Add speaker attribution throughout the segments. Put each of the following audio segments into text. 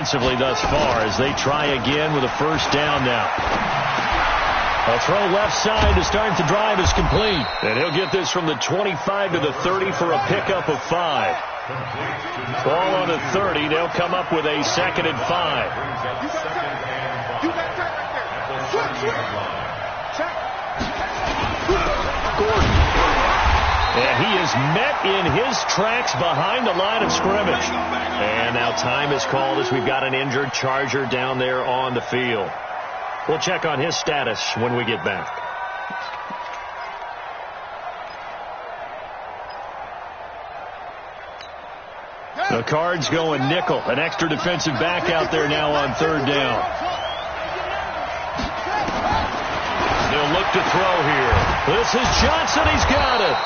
Speaker 1: Defensively thus far as they try again with a first down now. A throw left side to start the drive is complete. And he'll get this from the 25 to the 30 for a pickup of 5. Ball on the 30. They'll come up with a 2nd and 5. Gordon. And he is met in his tracks behind the line of scrimmage. And now time is called as we've got an injured Charger down there on the field. We'll check on his status when we get back. The Cards going nickel. An extra defensive back out there now on 3rd down. They'll look to throw here. This is Johnson. He's got it.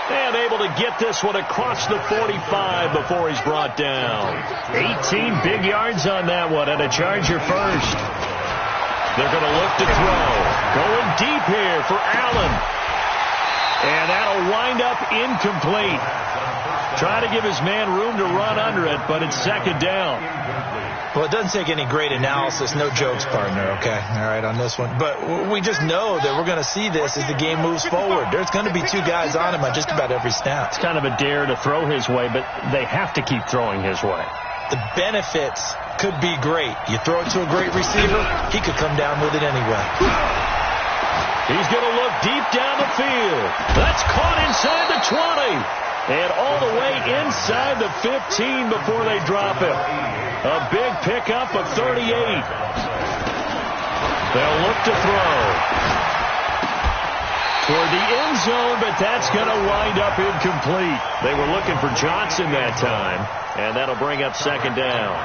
Speaker 1: And able to get this one across the 45 before he's brought down. 18 big yards on that one, and a Charger first. They're going to look to throw. Going deep here for Allen. And that'll wind up incomplete. Try to give his man room to run under it, but it's 2nd down.
Speaker 2: Well, it doesn't take any great analysis. No jokes, partner, okay? All right, on this one. But we just know that we're going to see this as the game moves forward. There's going to be 2 guys on him on just about every snap.
Speaker 1: It's kind of a dare to throw his way, but they have to keep throwing his way.
Speaker 2: The benefits could be great. You throw it to a great receiver, he could come down with it anyway.
Speaker 1: He's going to look deep down the field. That's caught inside the 20. And all the way inside the 15 before they drop him. A big pickup of 38. They'll look to throw toward the end zone, but that's going to wind up incomplete. They were looking for Johnson that time, and that'll bring up 2nd down.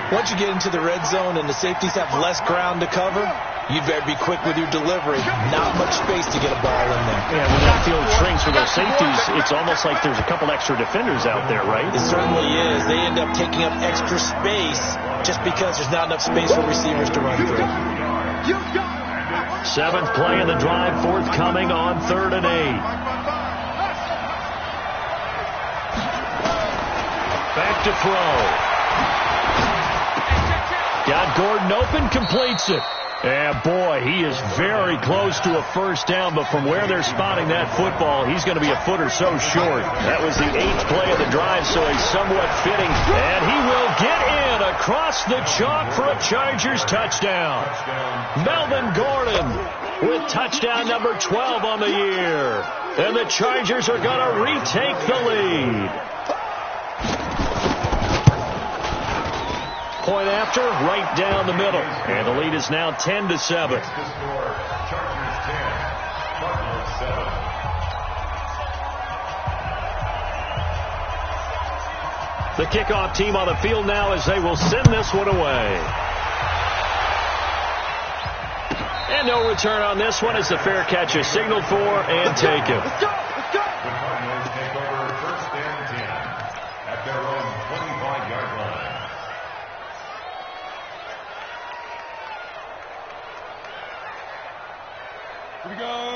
Speaker 2: Once you get into the red zone and the safeties have less ground to cover, you'd better be quick with your delivery. Not much space to get a ball in there.
Speaker 1: Yeah, when that field shrinks for those safeties, it's almost like there's a couple extra defenders out there, right?
Speaker 2: It certainly is. They end up taking up extra space just because there's not enough space for receivers to run through.
Speaker 1: 7th play of the drive forthcoming on 3rd and 8. Back to throw. Got Gordon open, completes it. And boy, he is very close to a first down, but from where they're spotting that football, he's going to be a foot or so short. That was the 8th play of the drive, so a somewhat fitting. And he will get in across the chalk for a Chargers touchdown. Melvin Gordon with touchdown number 12 on the year. And the Chargers are going to retake the lead. Point after, right down the middle. And the lead is now 10-7. The kickoff team on the field now as they will send this one away. And no return on this one as the fair catch is signaled for and taken.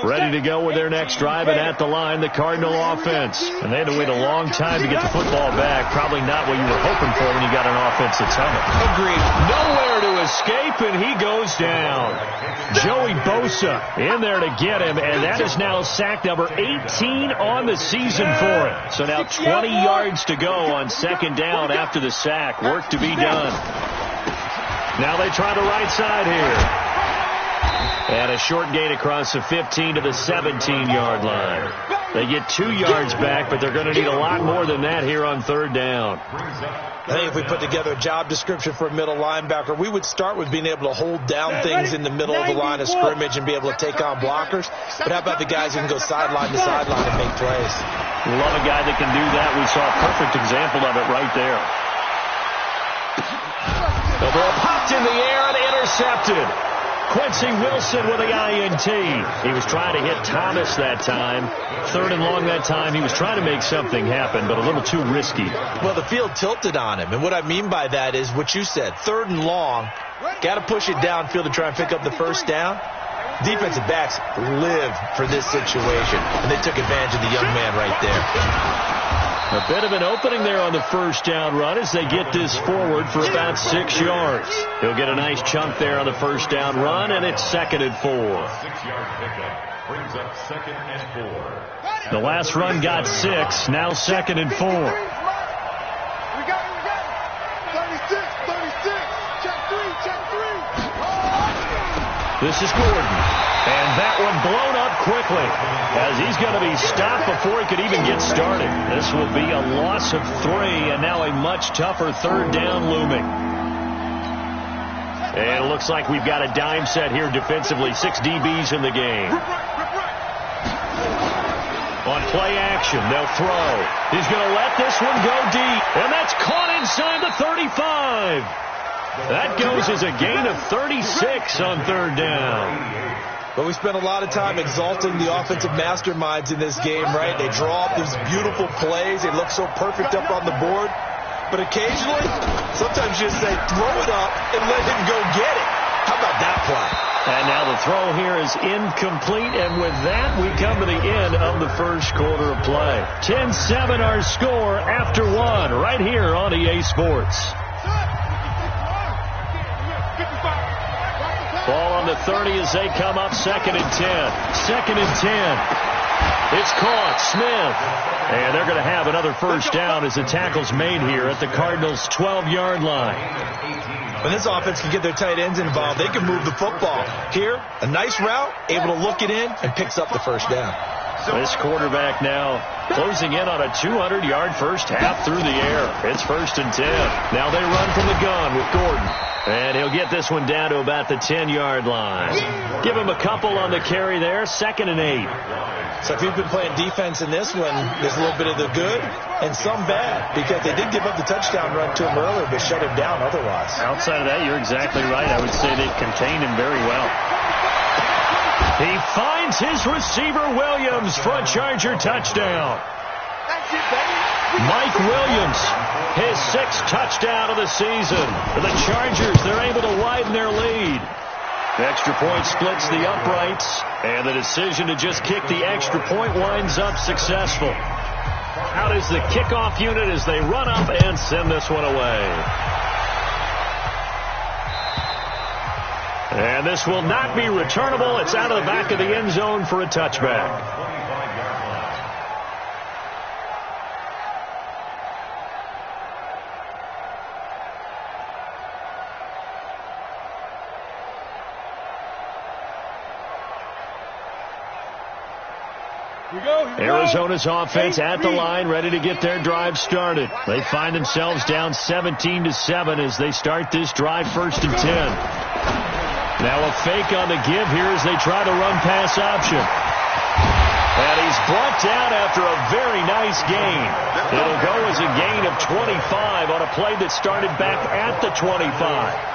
Speaker 1: Ready to go with their next drive, and at the line, the Cardinal offense. And they had to wait a long time to get the football back. Probably not what you were hoping for when you got an offense that's humming.
Speaker 2: Agreed.
Speaker 1: Nowhere to escape, and he goes down. Joey Bosa in there to get him, and that is now sack number 18 on the season for him. So now 20 yards to go on 2nd down after the sack. Work to be done. Now they try the right side here. And a short gain across the 15 to the 17-yard line. They get 2 yards back, but they're going to need a lot more than that here on 3rd down.
Speaker 2: I think if we put together a job description for a middle linebacker, we would start with being able to hold down things in the middle of the line of scrimmage and be able to take on blockers. But how about the guys who can go sideline to sideline and make plays?
Speaker 1: Love a guy that can do that. We saw a perfect example of it right there. The ball popped in the air and intercepted. Quincy Wilson with the INT. He was trying to hit Thomas that time. 3rd and long that time. He was trying to make something happen, but a little too risky.
Speaker 2: Well, the field tilted on him, and what I mean by that is what you said. 3rd and long, got to push it downfield to try and pick up the first down. Defensive backs live for this situation, and they took advantage of the young man right there.
Speaker 1: A bit of an opening there on the first down run as they get this forward for about 6 yards. He'll get a nice chunk there on the first down run, and it's 2nd and 4.
Speaker 3: 6-yard pickup brings up 2nd and 4.
Speaker 1: The last run got 6, now 2nd and 4.
Speaker 4: We got it. 36. Check 3.
Speaker 1: This is Gordon. And that one blown up quickly as he's going to be stopped before he could even get started. This will be a loss of 3 and now a much tougher 3rd down looming. And it looks like we've got a dime set here defensively. 6 DBs in the game. On play action, they'll throw. He's going to let this one go deep. And that's caught inside the 35. That goes as a gain of 36 on 3rd down.
Speaker 2: But we spent a lot of time exalting the offensive masterminds in this game, right? They draw up these beautiful plays. They look so perfect up on the board. But occasionally, sometimes you just say, throw it up and let him go get it. How about that play?
Speaker 1: And now the throw here is incomplete. And with that, we come to the end of the first quarter of play. 10-7 our score after 1 right here on EA Sports. Ball on the 30 as they come up. 2nd and 10. 2nd and 10. It's caught. Smith. And they're going to have another first down as the tackle's made here at the Cardinals' 12-yard line.
Speaker 2: When this offense can get their tight ends involved, they can move the football. Here, a nice route, able to look it in, and picks up the first down.
Speaker 1: This quarterback now closing in on a 200-yard first half through the air. It's 1st and 10. Now they run from the gun with Gordon. And he'll get this one down to about the 10-yard line. Give him a couple on the carry there. 2nd and 8.
Speaker 2: So if you've been playing defense in this one, there's a little bit of the good and some bad, because they did give up the touchdown run to him earlier, but shut him down otherwise.
Speaker 1: Outside of that, you're exactly right. I would say they've contained him very well. He finds his receiver, Williams, for a Charger touchdown. Mike Williams, his 6th touchdown of the season. For the Chargers, they're able to widen their lead. The extra point splits the uprights, and the decision to just kick the extra point winds up successful. Out is the kickoff unit as they run up and send this one away. And this will not be returnable. It's out of the back of the end zone for a touchback. Arizona's offense at the line, ready to get their drive started. They find themselves down 17-7 as they start this drive. 1st and 10. Now a fake on the give here as they try to run pass option. And he's brought down after a very nice gain. It'll go as a gain of 25 on a play that started back at the 25.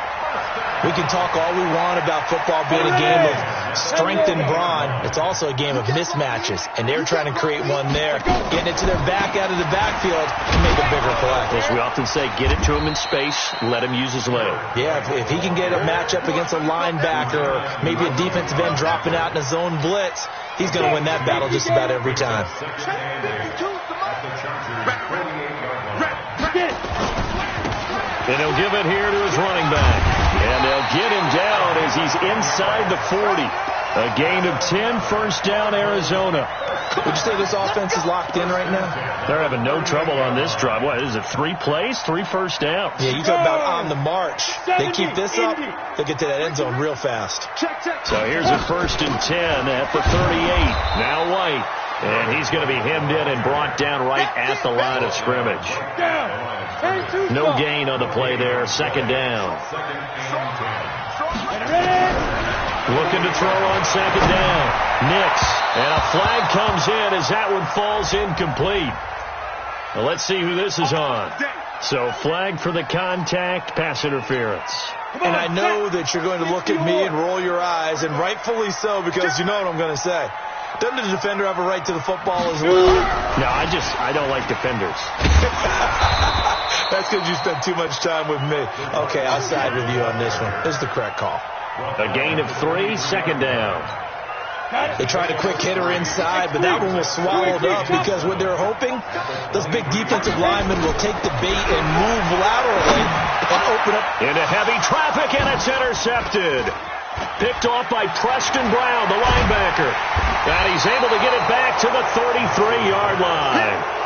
Speaker 2: We can talk all we want about football being a game of strength and brawn. It's also a game of mismatches, and they're trying to create one there, getting it to their back out of the backfield to make a bigger play.
Speaker 1: As we often say, get it to him in space, let him use his leg.
Speaker 2: Yeah, if he can get a matchup against a linebacker or maybe a defensive end dropping out in a zone blitz, he's going to win that battle just about every time.
Speaker 1: And he'll give it here to his running back. And they'll get him down as he's inside the 40. A gain of 10, 1st down, Arizona.
Speaker 2: Would you say this offense is locked in right now?
Speaker 1: They're having no trouble on this drive. What is it, 3 plays, 3 first downs?
Speaker 2: Yeah, you talk about on the march. They keep this up, they'll get to that end zone real fast.
Speaker 1: So here's a 1st and 10 at the 38. Now White. And he's going to be hemmed in and brought down right at the line of scrimmage. No gain on the play there. 2nd down. Looking to throw on 2nd down. Nix. And a flag comes in as that one falls incomplete. Well, let's see who this is on. So flag for the contact, pass interference.
Speaker 2: And I know that you're going to look at me and roll your eyes, and rightfully so, because you know what I'm going to say. Doesn't the defender have a right to the football as well?
Speaker 1: No, I don't like defenders.
Speaker 2: That's because you spent too much time with me. Okay, I'll side with you on this one. This is the correct call.
Speaker 1: A gain of 3, 2nd down.
Speaker 2: They tried a quick hitter inside, but that one was swallowed up because what they're hoping, those big defensive linemen will take the bait and move laterally and open up.
Speaker 1: Into heavy traffic, and it's intercepted. Picked off by Preston Brown, the linebacker. And he's able to get it back to the 33-yard line.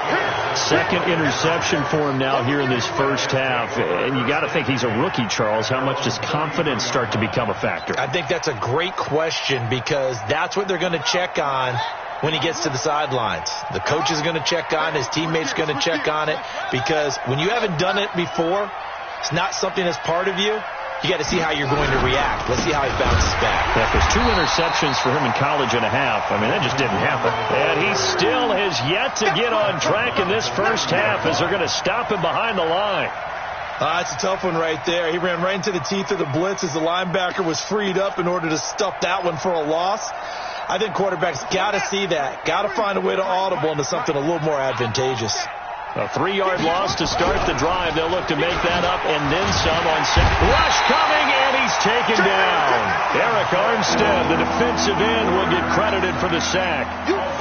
Speaker 1: Second interception for him now here in this first half. And you got to think he's a rookie, Charles. How much does confidence start to become a factor?
Speaker 2: I think that's a great question because that's what they're going to check on when he gets to the sidelines. The coach is going to check on it. His teammates are going to check on it because when you haven't done it before, it's not something that's part of you. You got to see how you're going to react. Let's see how he bounces back.
Speaker 1: Yeah, there's 2 interceptions for him in college and a half. I mean, that just didn't happen. And he still has yet to get on track in this first half as they're going to stop him behind the line.
Speaker 2: That's a tough one right there. He ran right into the teeth of the blitz as the linebacker was freed up in order to stuff that one for a loss. I think quarterbacks got to see that. Got to find a way to audible into something a little more advantageous.
Speaker 1: A 3-yard loss to start the drive. They'll look to make that up and then some on set. Rush coming, and he's taken down. Eric Armstead, the defensive end, will get credited for the sack.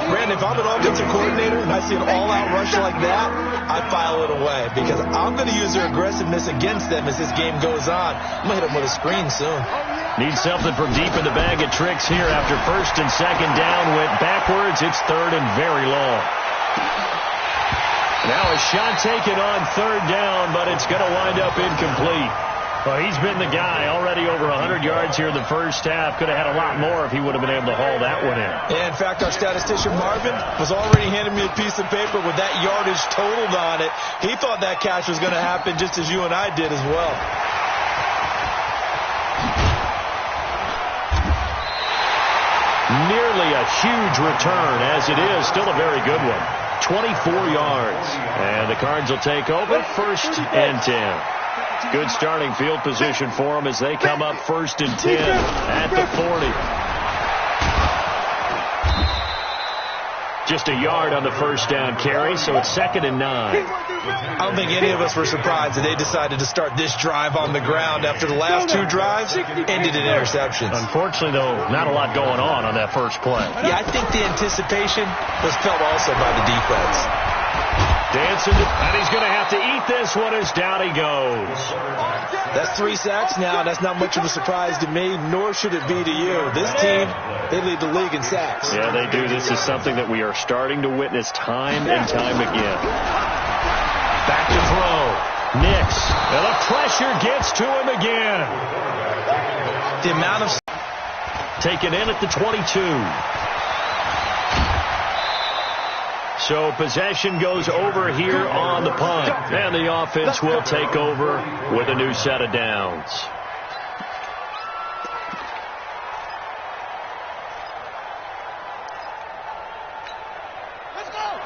Speaker 2: Brandon, if I'm an offensive coordinator and I see an all-out rush like that, I file it away because I'm going to use their aggressiveness against them as this game goes on. I'm going to hit them with a screen soon.
Speaker 1: Need something from deep in the bag of tricks here after first and second down went backwards. It's third and very long. Now a shot taken on third down, but it's going to wind up incomplete. Well, he's been the guy already over 100 yards here in the first half. Could have had a lot more if he would have been able to haul that one in.
Speaker 2: Yeah, in fact, our statistician Marvin was already handing me a piece of paper with that yardage totaled on it. He thought that catch was going to happen just as you and I did as well.
Speaker 1: Nearly a huge return, as it is. Still a very good one. 24 yards. And the Cards will take over first and 10. Good starting field position for them as they come up first and 10 at the 40. Just a yard on the first down carry, so it's second and 9.
Speaker 2: I don't think any of us were surprised that they decided to start this drive on the ground after the last 2 drives ended in interceptions.
Speaker 1: Unfortunately, though, not a lot going on that first play.
Speaker 2: Yeah, I think the anticipation was felt also by the defense.
Speaker 1: Dancing, and he's going to have to eat this one as down he goes.
Speaker 2: That's 3 sacks now, and that's not much of a surprise to me, nor should it be to you. This team, they lead the league in sacks.
Speaker 1: Yeah, they do. This is something that we are starting to witness time and time again. Back to throw. Nix. And the pressure gets to him again.
Speaker 2: The amount of...
Speaker 1: Taken in at the 22. So possession goes over here on the punt. And the offense will take over with a new set of downs.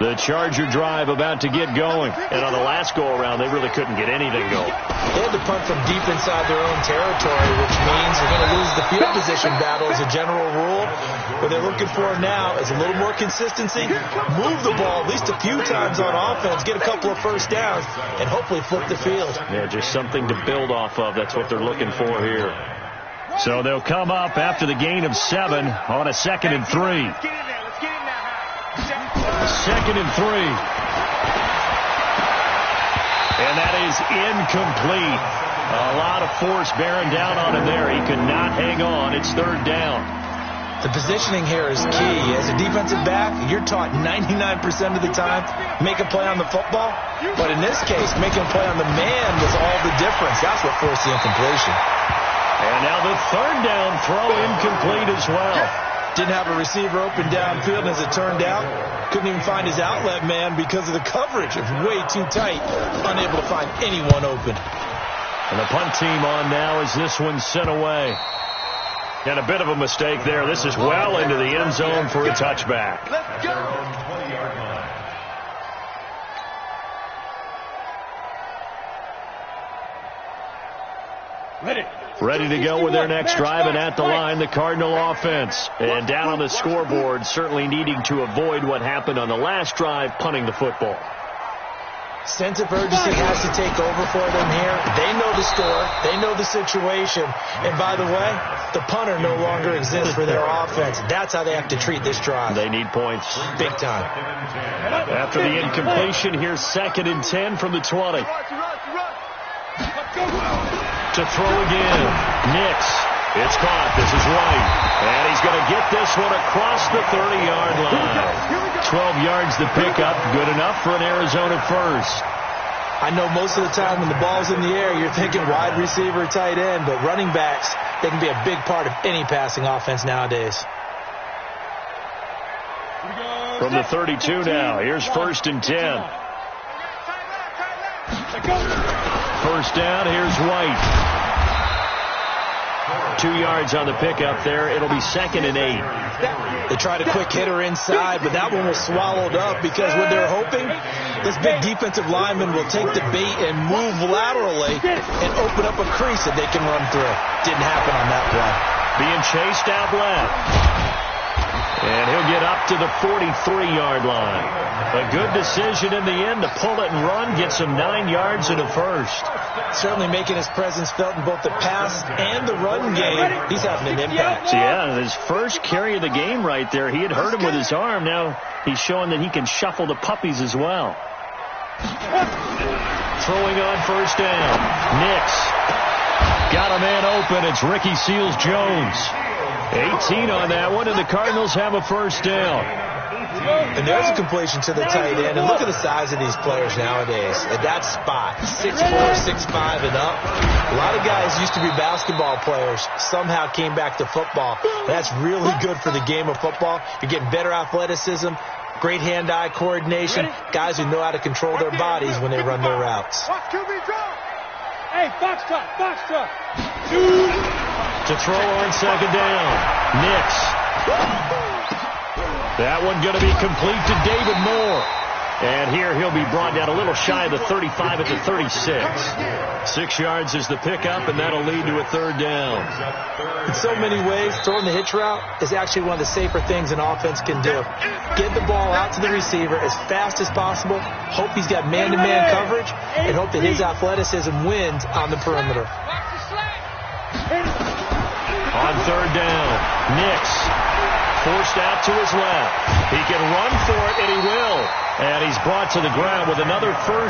Speaker 1: The Charger drive about to get going. And on the last go-around, they really couldn't get anything going.
Speaker 2: They had to punt from deep inside their own territory, which means they're going to lose the field position battle as a general rule. What they're looking for now is a little more consistency, move the ball at least a few times on offense, get a couple of first downs, and hopefully flip the field.
Speaker 1: Yeah, just something to build off of. That's what they're looking for here. So they'll come up after the gain of 7 on a 2nd and 3. Second and 3. And that is incomplete. A lot of force bearing down on him there. He could not hang on. It's third down.
Speaker 2: The positioning here is key. As a defensive back, you're taught 99% of the time, make a play on the football. But in this case, making a play on the man was all the difference. That's what forced the incompletion.
Speaker 1: And now the third down throw incomplete as well.
Speaker 2: Didn't have a receiver open downfield, as it turned out. Couldn't even find his outlet man because of the coverage. It was way too tight. Unable to find anyone open.
Speaker 1: And the punt team on now as this one's sent away. And a bit of a mistake there. This is well into the end zone for a touchback.
Speaker 4: Let's go.
Speaker 1: Ready to go with their next drive, and at the line, the Cardinal offense. And down on the scoreboard, certainly needing to avoid what happened on the last drive, punting the football.
Speaker 2: Sense of urgency has to take over for them here. They know the score. They know the situation. And by the way, the punter no longer exists for their offense. That's how they have to treat this drive.
Speaker 1: They need points.
Speaker 2: Big time.
Speaker 1: After the incompletion, here's 2nd and 10 from the 20. To throw again. Nix. It's caught. This is White. And he's going to get this one across the 30-yard line. 12 yards to pick up. Good enough for an Arizona first.
Speaker 2: I know most of the time when the ball's in the air, you're thinking wide receiver, tight end, but running backs, they can be a big part of any passing offense nowadays.
Speaker 1: From the 32 now, here's 1st and 10. First down, here's White. 2 yards on the pickup there. It'll be 2nd and 8.
Speaker 2: They tried a quick hitter inside, but that one was swallowed up because what they're hoping, this big defensive lineman will take the bait and move laterally and open up a crease that they can run through. Didn't happen on that play.
Speaker 1: Being chased out left. And he'll get up to the 43-yard line. A good decision in the end to pull it and run, get some 9 yards and a first.
Speaker 2: Certainly making his presence felt in both the pass and the run game. He's having an impact.
Speaker 1: Yeah, his first carry of the game right there. He had hurt him with his arm. Now he's showing that he can shuffle the puppies as well. Throwing on 1st down. Nix. Got a man open. It's Ricky Seals-Jones. 18 on that one, and the Cardinals have a 1st down.
Speaker 2: And there's a completion to the tight end. And look at the size of these players nowadays. At that spot, 6'4", 6'5", and up. A lot of guys used to be basketball players, somehow came back to football. That's really good for the game of football. You're getting better athleticism, great hand-eye coordination, guys who know how to control their bodies when they run their routes.
Speaker 4: Hey, box truck.
Speaker 1: To throw on 2nd down. Nix. That one going to be complete to David Moore. And here he'll be brought down a little shy of the 35 at the 36. 6 yards is the pickup, and that'll lead to a 3rd down.
Speaker 2: In so many ways, throwing the hitch route is actually one of the safer things an offense can do. Get the ball out to the receiver as fast as possible, hope he's got man-to-man coverage, and hope that his athleticism wins on the perimeter.
Speaker 1: On 3rd down, Nix forced out to his left. He can run for it, and he will. And he's brought to the ground with another first